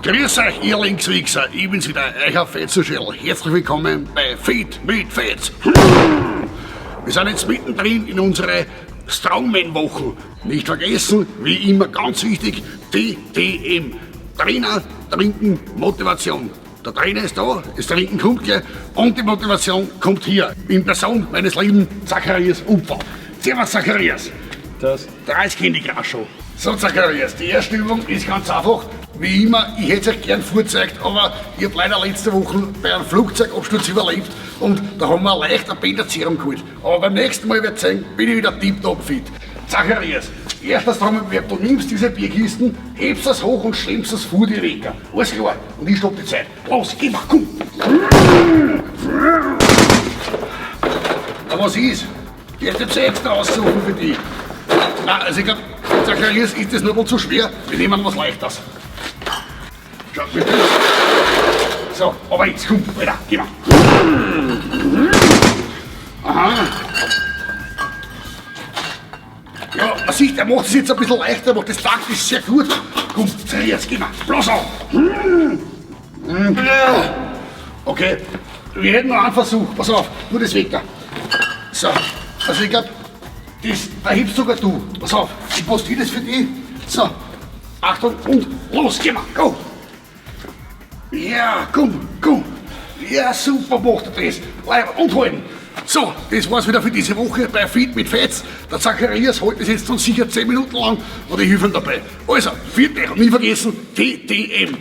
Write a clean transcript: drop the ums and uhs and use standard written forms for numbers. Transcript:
Grüß euch, ihr Linkswichser. Ich bin's wieder, euer Fettzuschell. Herzlich willkommen bei Fit mit Fetz. Wir sind jetzt mittendrin in unsere Strongman-Wochen. Nicht vergessen, wie immer ganz wichtig, TTM. Trainer, Trinken, Motivation. Der Trainer ist da, das Trinken kommt gleich und die Motivation kommt hier. In Person meines lieben Zacharias Upfer. Servus Zacharias. Das. 30 kenne ich auch schon. So Zacharias, die erste Übung ist ganz einfach. Wie immer, ich hätte es euch gern vorgezeigt, aber ich habe leider letzte Woche bei einem Flugzeugabsturz überlebt und da haben wir leicht eine Bänderzehrung geholt. Aber beim nächsten Mal wird es sein, bin ich wieder tiptop fit. Zacharias, erstes Trommelbewerb, du nimmst diese Bierkisten, hebst das hoch und schlämst das vor die Reker. Alles klar, und ich stopp die Zeit. Los, geh mal, komm! Aber was ist? Ich hätte jetzt extra aussuchen für dich. Nein, also ich glaube, Zacharias, ist das nur wohl zu schwer? Wir nehmen was Leichtes. Schau, mit das. So, aber jetzt komm, weiter, geh mal. Aha. Ja, man sieht, er macht es jetzt ein bisschen leichter, aber das Takt ist sehr gut. Komm, Zacharias, geh mal, bloß auf. Okay, wir hätten noch einen Versuch, pass auf, nur das weg da. So, also ich glaube, da hebst sogar du. Pass auf, ich postiere das für dich. So, Achtung und los, geh mal, go! Ja, komm. Ja, super macht er das. Bleib und halten. So, das war's wieder für diese Woche bei Fit mit Fetz. Der Zacharias hält das jetzt dann sicher 10 Minuten lang und ich helfe ihm dabei. Also, viert euch und nie vergessen, TTM.